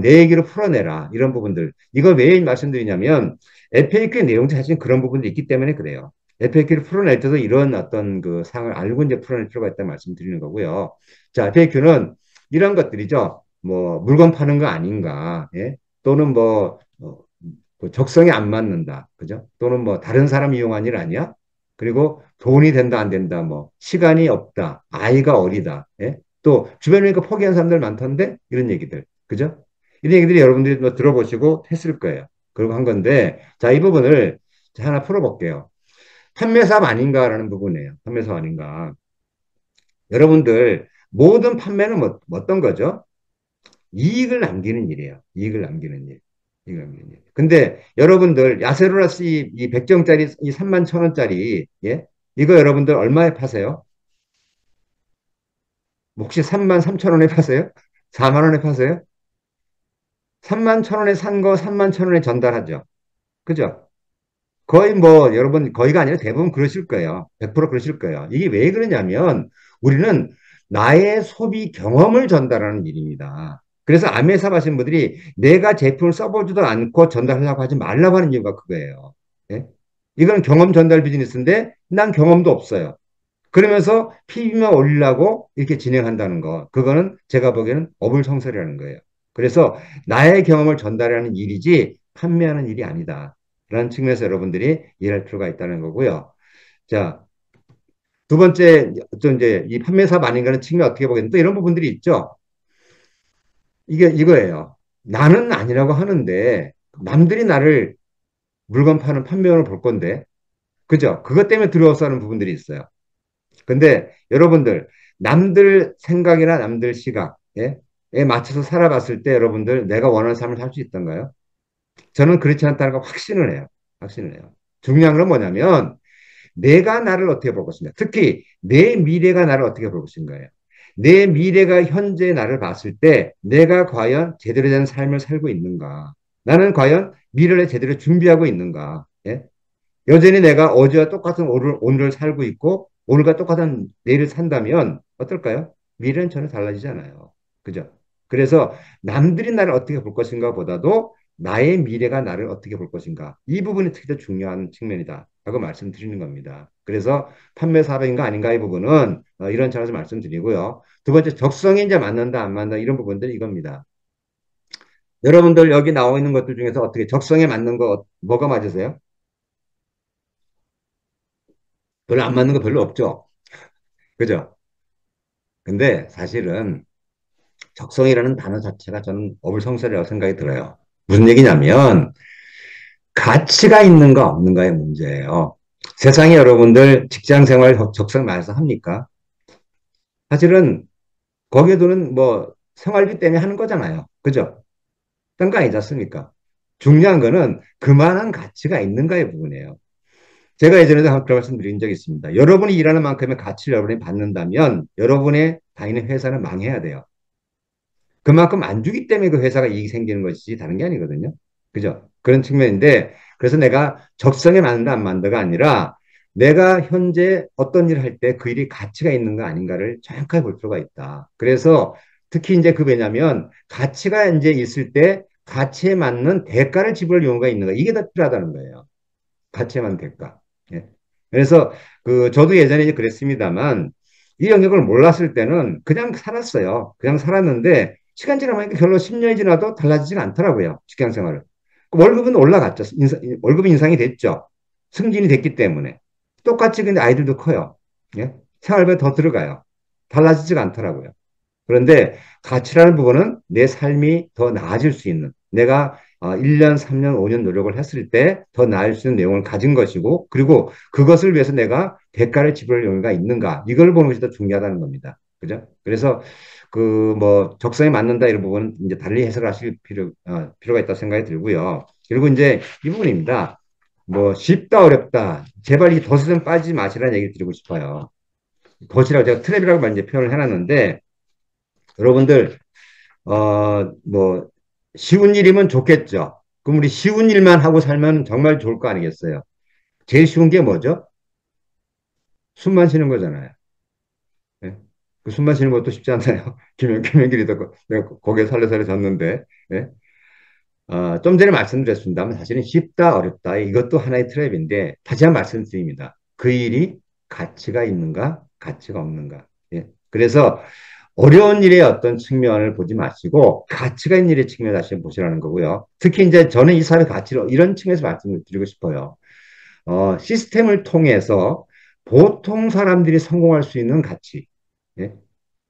내 얘기로 풀어내라 이런 부분들 이걸 왜 말씀드리냐면 FAQ 내용 사실 그런 부분도 있기 때문에 그래요. FAQ를 풀어낼 때도 이런 어떤 그 상을 알고 이제 풀어낼 필요가 있다는 말씀드리는 거고요. 자, FAQ는 이런 것들이죠. 뭐 물건 파는 거 아닌가, 예? 또는 그 적성에 안 맞는다, 그죠? 또는 뭐 다른 사람 이용한 일 아니야? 그리고 돈이 된다 안 된다, 뭐 시간이 없다, 아이가 어리다, 예? 또 주변에 니까 포기한 사람들 많던데 이런 얘기들, 그죠? 이런 얘기들이 여러분들이 뭐 들어보시고 했을 거예요. 그리고 한 건데, 자, 이 부분을 하나 풀어볼게요. 판매사업 아닌가라는 부분이에요. 판매사업 아닌가. 여러분들 모든 판매는 뭐 어떤 거죠? 이익을 남기는 일이에요. 이익을 남기는 일. 이익을 남기는 일. 근데 여러분들 야세로라스 이 100정짜리 이 3만 1,000원짜리 예? 이거 여러분들 얼마에 파세요? 혹시 3만 3천 원에 파세요? 4만 원에 파세요? 3만 1,000원에 산 거 3만 1,000원에 전달하죠. 그죠? 거의 뭐 여러분 거의가 아니라 대부분 그러실 거예요. 100% 그러실 거예요. 이게 왜 그러냐면 우리는 나의 소비 경험을 전달하는 일입니다. 그래서 아메사 하신 분들이 내가 제품을 써보지도 않고 전달하려고 하지 말라고 하는 이유가 그거예요. 예? 이건 경험 전달 비즈니스인데 난 경험도 없어요. 그러면서 PB만 올리려고 이렇게 진행한다는 거. 그거는 제가 보기에는 어불성설이라는 거예요. 그래서 나의 경험을 전달하는 일이지 판매하는 일이 아니다. 라는 측면에서 여러분들이 이해할 필요가 있다는 거고요. 자, 두 번째, 또 이제 이 판매사업 아닌가는 측면 어떻게 보겠는데 또 이런 부분들이 있죠. 이게 이거예요. 나는 아니라고 하는데 남들이 나를 물건 파는 판매원을 볼 건데, 그죠? 그것 때문에 두려워서 하는 부분들이 있어요. 근데 여러분들 남들 생각이나 남들 시각 에 맞춰서 살아봤을 때 여러분들 내가 원하는 삶을 살 수 있던가요? 저는 그렇지 않다는 거 확신을 해요. 확신을 해요. 중요한 건 뭐냐면 내가 나를 어떻게 볼 것인가. 특히 내 미래가 나를 어떻게 볼 것인가요. 내 미래가 현재 나를 봤을 때 내가 과연 제대로 된 삶을 살고 있는가. 나는 과연 미래를 제대로 준비하고 있는가. 예? 여전히 내가 어제와 똑같은 오늘을 살고 있고 오늘과 똑같은 내일을 산다면 어떨까요? 미래는 전혀 달라지잖아요. 그죠? 그래서 남들이 나를 어떻게 볼 것인가 보다도 나의 미래가 나를 어떻게 볼 것인가. 이 부분이 특히 더 중요한 측면이다. 라고 말씀드리는 겁니다. 그래서 판매 사업인가 아닌가 이 부분은 이런 차원에서 말씀드리고요. 두 번째, 적성이 이제 맞는다, 안 맞는다 이런 부분들 이겁니다. 여러분들 여기 나와 있는 것들 중에서 어떻게 적성에 맞는 거 뭐가 맞으세요? 별로 안 맞는 거 별로 없죠. 그죠? 근데 사실은 적성이라는 단어 자체가 저는 어불성설이라고 생각이 들어요. 무슨 얘기냐면 가치가 있는가 없는가의 문제예요. 세상에 여러분들 직장 생활 적성 많이서 합니까? 사실은 거기에도는 뭐 생활비 때문에 하는 거잖아요. 그죠? 딴 거 아니지 않습니까? 중요한 거는 그만한 가치가 있는가의 부분이에요. 제가 예전에도 그런 말씀 드린 적이 있습니다. 여러분이 일하는 만큼의 가치를 여러분이 받는다면 여러분의 다니는 회사는 망해야 돼요. 그만큼 안 주기 때문에 그 회사가 이익이 생기는 것이지 다른 게 아니거든요. 그죠? 그런 측면인데 그래서 내가 적성에 맞는다 안 맞는다가 아니라 내가 현재 어떤 일을 할 때 그 일이 가치가 있는가 아닌가를 정확하게 볼 필요가 있다. 그래서 특히 이제 그 왜냐면 가치가 이제 있을 때 가치에 맞는 대가를 지불할 용어가 있는가 이게 더 필요하다는 거예요. 가치에만 대가. 예. 그래서 그 저도 예전에 이제 그랬습니다만 이 영역을 몰랐을 때는 그냥 살았어요. 그냥 살았는데 시간 지나니까 별로 10년이 지나도 달라지지가 않더라고요. 직장 생활을. 월급은 올라갔죠. 월급이 인상이 됐죠. 승진이 됐기 때문에. 똑같이 근데 아이들도 커요. 예? 생활비가 더 들어가요. 달라지지가 않더라고요. 그런데 가치라는 부분은 내 삶이 더 나아질 수 있는 내가 1년, 3년, 5년 노력을 했을 때 더 나아질 수 있는 내용을 가진 것이고 그리고 그것을 위해서 내가 대가를 지불할 용의가 있는가 이걸 보는 것이 더 중요하다는 겁니다. 그죠? 그래서 그 뭐 적성에 맞는다 이런 부분은 이제 달리 해석을 하실 필요가 있다고 생각이 들고요. 그리고 이제 이 부분입니다. 뭐 쉽다 어렵다 제발 이 덫에 좀 빠지지 마시라는 얘기를 드리고 싶어요. 덫이라고 제가 트랩이라고 이제 표현을 해놨는데 여러분들 뭐 쉬운 일이면 좋겠죠. 그럼 우리 쉬운 일만 하고 살면 정말 좋을 거 아니겠어요? 제일 쉬운 게 뭐죠? 숨만 쉬는 거잖아요. 예? 그 숨만 쉬는 것도 쉽지 않나요? 김영길이도 내가 고개 살려살려 졌는데, 예? 좀 전에 말씀드렸습니다만 사실은 쉽다, 어렵다. 이것도 하나의 트랩인데 다시 한번 말씀드립니다. 그 일이 가치가 있는가, 가치가 없는가. 예? 그래서 어려운 일의 어떤 측면을 보지 마시고 가치가 있는 일의 측면을 다시 한번 보시라는 거고요. 특히 이제 저는 이 사회 가치를 이런 측면에서 말씀을 드리고 싶어요. 시스템을 통해서 보통 사람들이 성공할 수 있는 가치. 예?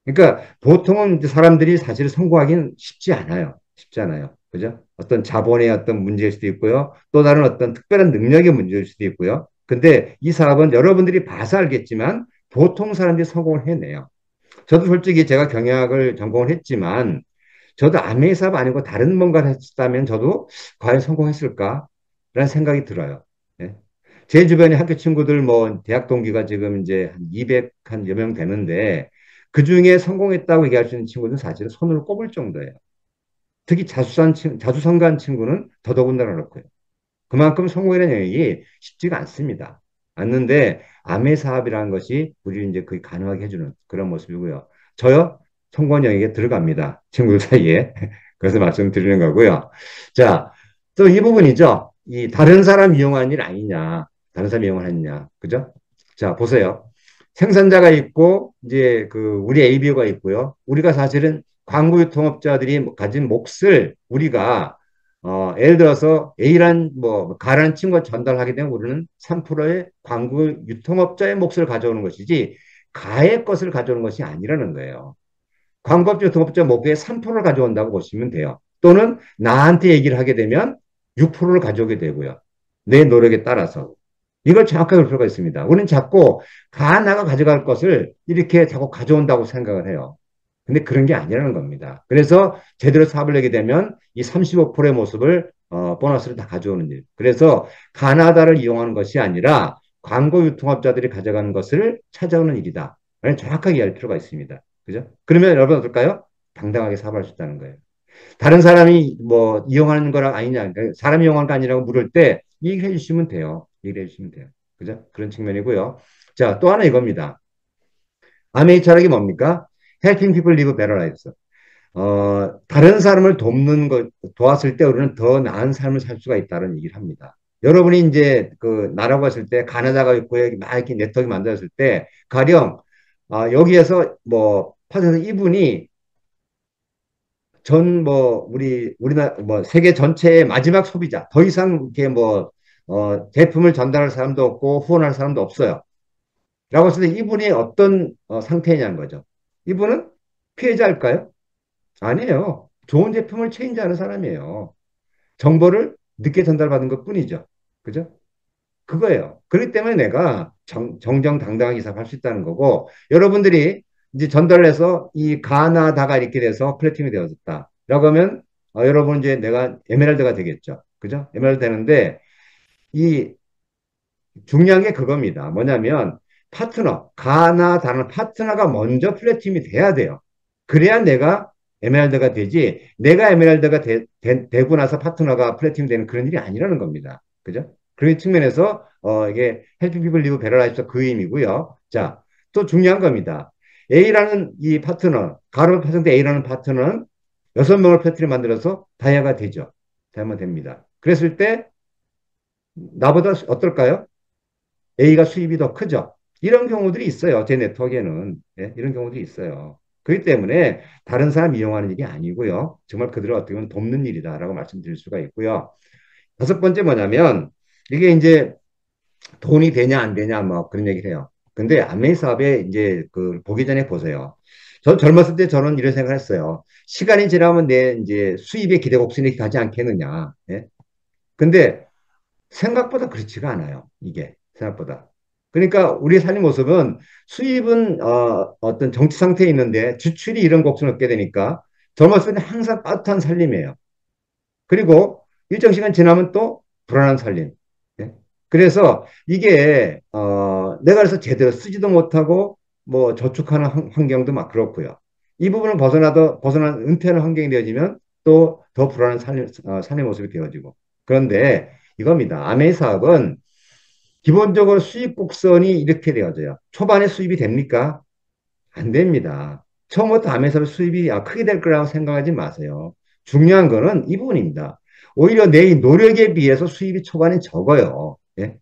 그러니까 보통은 이제 사람들이 사실 성공하기는 쉽지 않아요. 쉽지 않아요. 그죠? 어떤 자본의 어떤 문제일 수도 있고요. 또 다른 어떤 특별한 능력의 문제일 수도 있고요. 근데 이 사업은 여러분들이 봐서 알겠지만 보통 사람들이 성공을 해내요. 저도 솔직히 제가 경영학을 전공을 했지만 저도 아메이 사업 아니고 다른 뭔가를 했다면 저도 과연 성공했을까라는 생각이 들어요. 예. 제 주변에 학교 친구들 뭐 대학 동기가 지금 이제 한 200한 여 명 되는데 그 중에 성공했다고 얘기할 수 있는 친구들은 사실은 손으로 꼽을 정도예요. 특히 자수성가한 친구는 더더군다나 그렇고요. 그만큼 성공이라는 영역이 쉽지가 않습니다. 않는데 아메 사업이라는 것이 우리를 이제 거의 가능하게 해주는 그런 모습이고요. 저요 성공 영역에 들어갑니다. 친구들 사이에. 그래서 말씀드리는 거고요. 자, 또 이 부분이죠. 이 다른 사람 이용하는 일 아니냐. 다른 사람 이용하느냐. 그죠? 자, 보세요. 생산자가 있고 이제 그 우리 ABO가 있고요. 우리가 사실은 광고 유통업자들이 가진 몫을 우리가 예를 들어서 A란 뭐 가라는 친구가 전달하게 되면 우리는 3%의 광고 유통업자의 몫을 가져오는 것이지 가의 것을 가져오는 것이 아니라는 거예요. 광고업자 유통업자 몫의 3%를 가져온다고 보시면 돼요. 또는 나한테 얘기를 하게 되면 6%를 가져오게 되고요. 내 노력에 따라서. 이걸 정확하게 볼 필요가 있습니다. 우리는 자꾸 가나가 가져갈 것을 이렇게 자꾸 가져온다고 생각을 해요. 근데 그런 게 아니라는 겁니다. 그래서 제대로 사업을 내게 되면 이 35%의 모습을 보너스를 다 가져오는 일. 그래서 가나다를 이용하는 것이 아니라 광고 유통업자들이 가져가는 것을 찾아오는 일이다. 정확하게 이해할 필요가 있습니다. 그죠? 그러면 여러분 어떨까요? 당당하게 사업할 수 있다는 거예요. 다른 사람이 뭐 이용하는 거랑 아니냐, 그러니까 사람이 이용하는 거 아니라고 물을 때 얘기를 해주시면 돼요. 얘기를 해주시면 돼요. 그죠? 그런 측면이고요. 자, 또 하나 이겁니다. 아메이 철학이 뭡니까? Helping people live better lives. 다른 사람을 돕는 것, 도왔을 때 우리는 더 나은 삶을 살 수가 있다는 얘기를 합니다. 여러분이 이제 그 나라고 했을 때 가나다가 있고 막 이렇게 네트워크 만들었을 때 가령 여기에서 뭐 파트에서 이분이 전 뭐 우리나라 뭐 세계 전체의 마지막 소비자 더 이상 이렇게 뭐 제품을 전달할 사람도 없고 후원할 사람도 없어요. 라고 했을 때 이분이 어떤 상태냐는 거죠. 이분은 피해자일까요? 아니에요. 좋은 제품을 체인지하는 사람이에요. 정보를 늦게 전달받은 것 뿐이죠. 그죠? 그거예요. 그렇기 때문에 내가 정정당당하게 사업할 수 있다는 거고, 여러분들이 이제 전달을 해서 이 가나다가 이렇게 돼서 플래팅이 되어졌다. 라고 하면, 여러분 이제 내가 에메랄드가 되겠죠. 그죠? 에메랄드 되는데, 이 중요한 게 그겁니다. 뭐냐면, 가나다는 파트너가 먼저 플래팅이 돼야 돼요. 그래야 내가 에메랄드가 되지, 내가 에메랄드가 고 나서 파트너가 플래팅 되는 그런 일이 아니라는 겁니다. 그죠? 그런 측면에서 이게 헬핑 피플 리브 베러라이프가 그 의미고요. 자, 또 중요한 겁니다. A라는 이 파트너, 가로 파생된 A라는 파트너는 6명을 패트리 만들어서 다이아가 되죠. 다이아가 됩니다. 그랬을 때 나보다 어떨까요? A가 수입이 더 크죠. 이런 경우들이 있어요. 제 네트워크에는. 예? 이런 경우들이 있어요. 그렇기 때문에 다른 사람 이용하는 일이 아니고요. 정말 그들을 어떻게 보면 돕는 일이다라고 말씀드릴 수가 있고요. 다섯 번째 뭐냐면 이게 이제 돈이 되냐 안 되냐 뭐 그런 얘기를 해요. 근데 암웨이 사업에 이제 그 보기 전에 보세요. 전 젊었을 때 저는 이런 생각을 했어요. 시간이 지나면 내 이제 수입의 기대 곡선이 가지 않겠느냐. 예? 근데 생각보다 그렇지가 않아요. 이게 생각보다. 그러니까 우리의 삶의 모습은 수입은 어떤 정치 상태에 있는데 지출이 이런 곡선을 얻게 되니까 젊었을 때 항상 빠듯한 살림이에요. 그리고 일정 시간 지나면 또 불안한 살림. 예? 그래서 이게 내가 그래서 제대로 쓰지도 못하고 뭐 저축하는 환경도 막 그렇고요. 이 부분을 벗어난 은퇴하는 환경이 되어지면 또 더 불안한 삶의 모습이 되어지고. 그런데 이겁니다. 아메이 사업은 기본적으로 수입 곡선이 이렇게 되어져요. 초반에 수입이 됩니까? 안 됩니다. 처음부터 아메사업 수입이 크게 될 거라고 생각하지 마세요. 중요한 거는 이 부분입니다. 오히려 내 노력에 비해서 수입이 초반에 적어요. 예?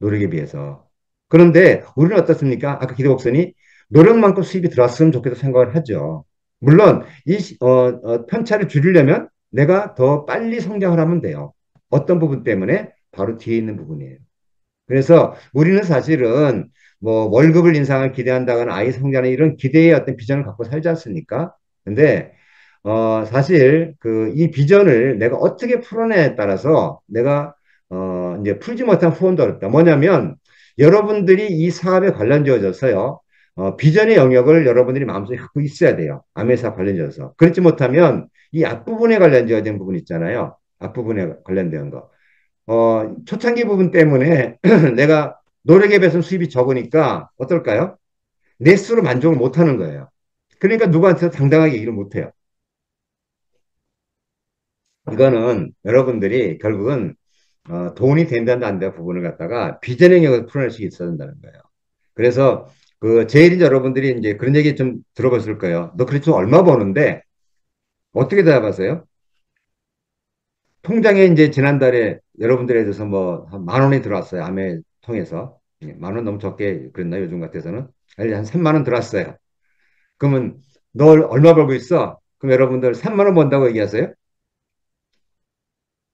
노력에 비해서. 그런데 우리는 어떻습니까? 아까 기대곡선이 노력만큼 수입이 들어왔으면 좋겠다 생각을 하죠. 물론 편차를 줄이려면 내가 더 빨리 성장을 하면 돼요. 어떤 부분 때문에? 바로 뒤에 있는 부분이에요. 그래서 우리는 사실은 뭐 월급을 인상을 기대한다거나 아이 성장하는 이런 기대의 어떤 비전을 갖고 살지 않습니까? 근데 사실 그 이 비전을 내가 어떻게 풀어내에 따라서 내가 이제 풀지 못한 후원도 어렵다. 뭐냐면 여러분들이 이 사업에 관련되어져서요. 비전의 영역을 여러분들이 마음속에 갖고 있어야 돼요. 아메사 관련되어서. 그렇지 못하면 이 앞부분에 관련되어진 부분 있잖아요. 앞부분에 관련된 거. 초창기 부분 때문에 내가 노력에 비해서 수입이 적으니까 어떨까요? 내 스스로 만족을 못 하는 거예요. 그러니까 누구한테도 당당하게 일을 못 해요. 이거는 여러분들이 결국은 돈이 된다 안 된다 부분을 갖다가 비전 영역에서 풀어낼 수 있어야 된다는 거예요. 그래서 그 제일 이제 여러분들이 이제 그런 얘기 좀 들어봤을 거예요. 너 그래도 얼마 버는데 어떻게 대답하세요? 통장에 이제 지난달에 여러분들에 대해서 뭐 한 만 원이 들어왔어요. 암에 통해서. 예, 만원 너무 적게 그랬나 요즘 같아서는. 아니, 한 3만 원 들어왔어요. 그러면 너 얼마 벌고 있어? 그럼 여러분들 3만 원 번다고 얘기하세요?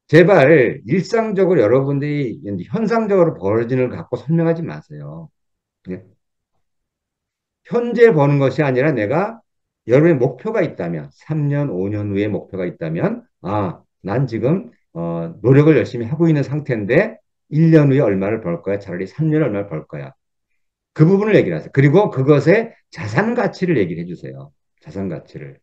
제발 일상적으로 여러분들이 현상적으로 벌어지는 걸 갖고 설명하지 마세요. 예? 현재 버는 것이 아니라 내가 여러분의 목표가 있다면 3년, 5년 후에 목표가 있다면 난 지금 노력을 열심히 하고 있는 상태인데 1년 후에 얼마를 벌 거야? 차라리 3년에 얼마를 벌 거야? 그 부분을 얘기를 하세요. 그리고 그것의 자산 가치를 얘기를 해주세요. 자산 가치를.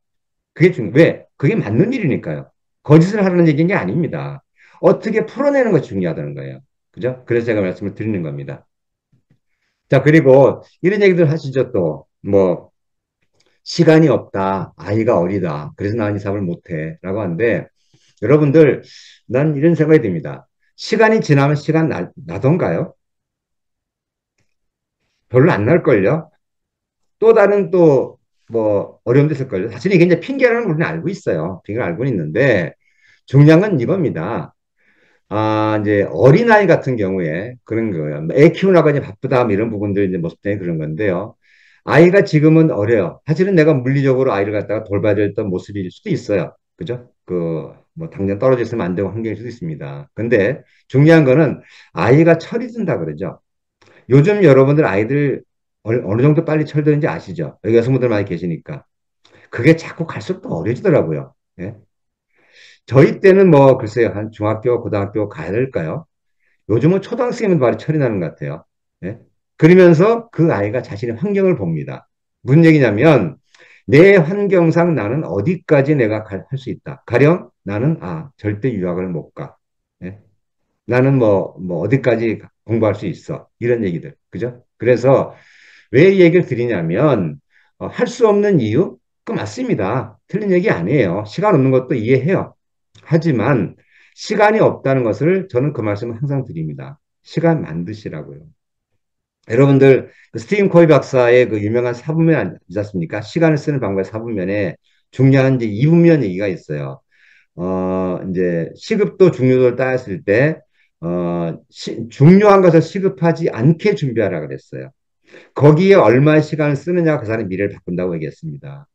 그게 왜? 그게 맞는 일이니까요. 거짓을 하라는 얘기인 게 아닙니다. 어떻게 풀어내는 것이 중요하다는 거예요. 그죠? 그래서 제가 말씀을 드리는 겁니다. 자, 그리고 이런 얘기들 하시죠, 또. 뭐, 시간이 없다. 아이가 어리다. 그래서 나는 이 사업을 못해. 라고 하는데, 여러분들, 난 이런 생각이 듭니다. 시간이 지나면 나던가요? 별로 안 날걸요? 또 다른 또, 뭐, 어려움도 있을걸요? 사실 이게 이제 핑계라는 걸 우리는 알고 있어요. 핑계를 알고 있는데, 중요한 건 이겁니다. 이제 어린아이 같은 경우에 그런 거예요. 애 키우나가 이제 바쁘다, 뭐 이런 부분들 이제 모습 때문에 그런 건데요. 아이가 지금은 어려요. 사실은 내가 물리적으로 아이를 갖다가 돌봐야 됐던 모습일 수도 있어요. 그죠? 뭐, 당장 떨어져 있으면 안 되고 환경일 수도 있습니다. 근데 중요한 거는 아이가 철이 든다 그러죠. 요즘 여러분들 아이들 어느 정도 빨리 철드는지 아시죠? 여기 여성분들 많이 계시니까. 그게 자꾸 갈수록 더 어려지더라고요. 예? 저희 때는 뭐, 글쎄요, 한 중학교, 고등학교 가야 될까요? 요즘은 초등학생은 말이 철이 나는 것 같아요. 예? 그러면서 그 아이가 자신의 환경을 봅니다. 무슨 얘기냐면, 내 환경상 나는 어디까지 내가 할 수 있다. 가령 나는, 절대 유학을 못 가. 예? 나는 뭐, 어디까지 공부할 수 있어. 이런 얘기들. 그죠? 그래서 왜 이 얘기를 드리냐면, 할 수 없는 이유? 그 맞습니다. 틀린 얘기 아니에요. 시간 없는 것도 이해해요. 하지만 시간이 없다는 것을 저는 그 말씀을 항상 드립니다. 시간 만드시라고요. 여러분들 그 스티븐 코이 박사의 그 유명한 사분면 있지 않습니까? 시간을 쓰는 방법의 사분면에 중요한 이제 이분면 얘기가 있어요. 이제 시급도 중요도를 따졌을 때 중요한 것을 시급하지 않게 준비하라 그랬어요. 거기에 얼마의 시간을 쓰느냐가 그 사람의 미래를 바꾼다고 얘기했습니다.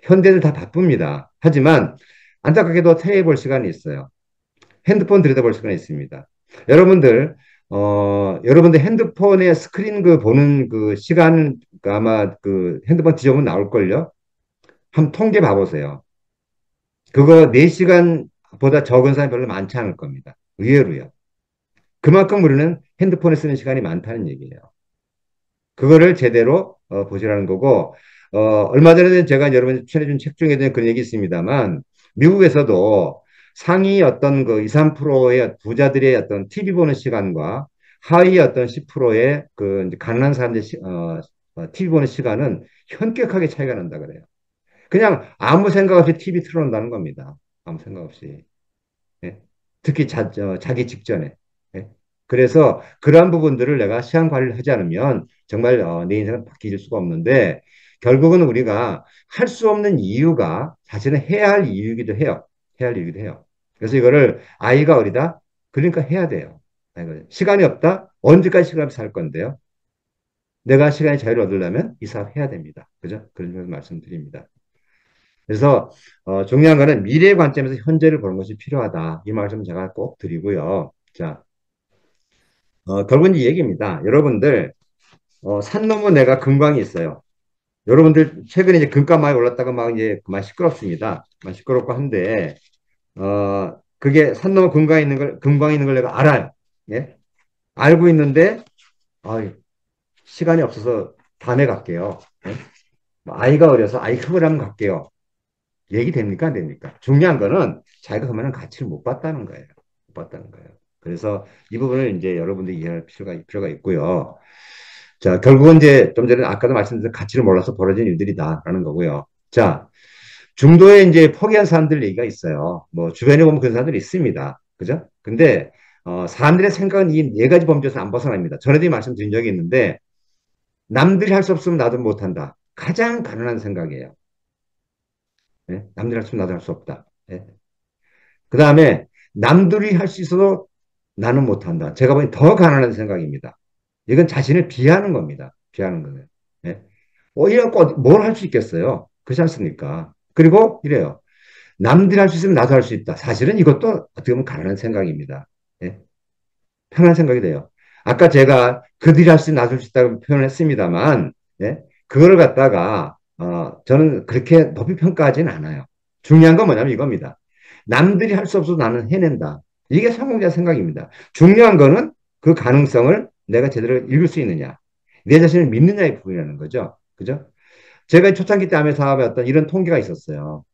현대는 다 바쁩니다. 하지만 안타깝게도 테레비 볼 시간이 있어요. 핸드폰 들여다볼 수가 있습니다. 여러분들, 여러분들 핸드폰의 스크린 그 보는 그 시간, 그 아마 그 핸드폰 뒤져보면 나올걸요? 한번 통계 봐보세요. 그거 4시간보다 적은 사람이 별로 많지 않을 겁니다. 의외로요. 그만큼 우리는 핸드폰에 쓰는 시간이 많다는 얘기예요. 그거를 제대로 보시라는 거고, 얼마 전에 제가 여러분 추천해준 책 중에도 그런 얘기 있습니다만, 미국에서도 상위 어떤 그 2, 3%의 부자들의 어떤 TV 보는 시간과 하위 어떤 10%의 그 이제 가난한 사람들의 TV 보는 시간은 현격하게 차이가 난다 그래요. 그냥 아무 생각 없이 TV 틀어놓는다는 겁니다. 아무 생각 없이. 예. 특히 자기 직전에. 예. 그래서 그러한 부분들을 내가 시간 관리를 하지 않으면 정말 내 인생은 바뀔 수가 없는데 결국은 우리가 할 수 없는 이유가 사실은 해야 할 이유이기도 해요. 해야 할 이유이기도 해요. 그래서 이거를 아이가 어리다? 그러니까 해야 돼요. 시간이 없다? 언제까지 시간 없이 살 건데요? 내가 시간의 자유를 얻으려면 이 사업 해야 됩니다. 그죠? 그런 점을 말씀드립니다. 그래서 중요한 거는 미래 관점에서 현재를 보는 것이 필요하다. 이 말씀 제가 꼭 드리고요. 자, 결국은 이 얘기입니다. 여러분들 산 넘어 내가 금광이 있어요. 여러분들 최근에 이제 금값 많이 올랐다가 막 이제 그만 시끄럽습니다. 막 시끄럽고 한데 그게 산 넘어 금광이 있는 걸 내가 알아요. 예? 알고 있는데 아, 시간이 없어서 다음에 갈게요. 예? 뭐 아이가 어려서 아이 크고 나면 갈게요. 얘기 됩니까? 안 됩니까? 중요한 거는 자기가 그러면 가치를 못 봤다는 거예요. 못 봤다는 거예요. 그래서 이 부분을 이제 여러분들이 이해할 필요가 있고요. 자, 결국은 이제 좀 전에 아까도 말씀드린 가치를 몰라서 벌어진 일들이다라는 거고요. 자, 중도에 이제 포기한 사람들 얘기가 있어요. 뭐 주변에 보면 그런 사람들이 있습니다. 그죠? 근데 사람들의 생각은 이 네 가지 범주에서 안 벗어납니다. 전에도 말씀드린 적이 있는데 남들이 할 수 없으면 나도 못한다. 가장 가난한 생각이에요. 예? 남들이 할 수 없으면 나도 할 수 없다. 예? 그 다음에 남들이 할 수 있어도 나는 못한다. 제가 보기엔 더 가난한 생각입니다. 이건 자신을 비하는 겁니다. 비하는 거예요. 예? 오히려 뭘 할 수 있겠어요? 그렇지 않습니까? 그리고 이래요. 남들이 할 수 있으면 나도 할 수 있다. 사실은 이것도 어떻게 보면 가난한 생각입니다. 예? 편한 생각이 돼요. 아까 제가 그들이 할 수 있는 나도 할 수 있다고 표현을 했습니다만, 예? 그거를 갖다가, 저는 그렇게 높이 평가하지는 않아요. 중요한 건 뭐냐면 이겁니다. 남들이 할 수 없어도 나는 해낸다. 이게 성공자 생각입니다. 중요한 거는 그 가능성을 내가 제대로 읽을 수 있느냐. 내 자신을 믿느냐의 부분이라는 거죠. 그죠? 제가 초창기 때 하면서 어떤 이런 통계가 있었어요.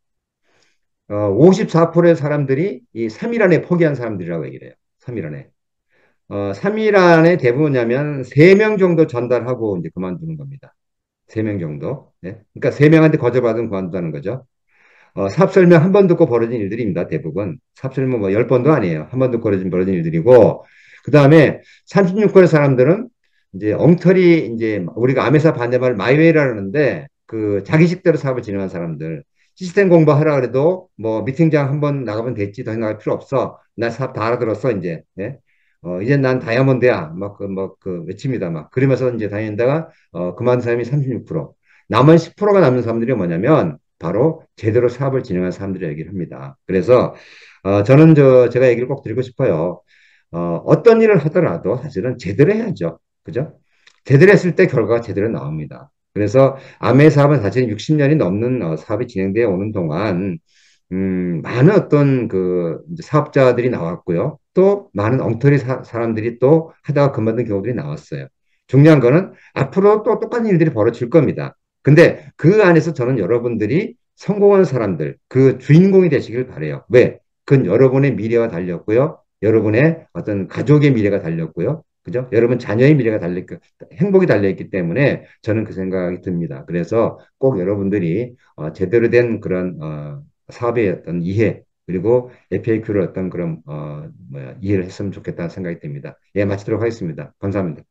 54%의 사람들이 이 3일 안에 포기한 사람들이라고 얘기를 해요. 3일 안에. 3일 안에 대부분이냐면 3명 정도 전달하고 이제 그만두는 겁니다. 3명 정도. 네? 그러니까 3명한테 거절받으면 그만둔다는 거죠. 삽설명 한 번 듣고 벌어진 일들입니다. 대부분. 삽설명 뭐 10번도 아니에요. 한 번 듣고 벌어진 일들이고, 그 다음에 36%의 사람들은 이제 엉터리, 이제 우리가 아메사 반대말 마이웨이라는데, 그 자기식대로 사업을 진행한 사람들. 시스템 공부하라 그래도 뭐 미팅장 한 번 나가면 됐지. 더 나갈 필요 없어. 나 사업 다 알아들었어, 이제. 예? 이제 난 다이아몬드야. 그 외칩니다. 막. 그러면서 이제 다니다가, 그만둔 사람이 36%. 남은 10%가 남는 사람들이 뭐냐면, 바로 제대로 사업을 진행한 사람들이 얘기를 합니다. 그래서 저는 제가 얘기를 꼭 드리고 싶어요. 어떤 일을 하더라도 사실은 제대로 해야죠. 그죠? 제대로 했을 때 결과가 제대로 나옵니다. 그래서 아메 사업은 사실 60년이 넘는 사업이 진행되어 오는 동안 많은 어떤 그 사업자들이 나왔고요. 또 많은 엉터리 사람들이 또 하다가 그만둔 경우들이 나왔어요. 중요한 거는 앞으로 또 똑같은 일들이 벌어질 겁니다. 근데 그 안에서 저는 여러분들이 성공한 사람들, 그 주인공이 되시길 바래요. 왜? 그건 여러분의 미래가 달렸고요. 여러분의 어떤 가족의 미래가 달렸고요. 그죠? 여러분 자녀의 미래가 행복이 달려있기 때문에 저는 그 생각이 듭니다. 그래서 꼭 여러분들이 제대로 된 그런 사업의 어떤 이해, 그리고 FAQ를 어떤 그런 이해를 했으면 좋겠다는 생각이 듭니다. 예, 마치도록 하겠습니다. 감사합니다.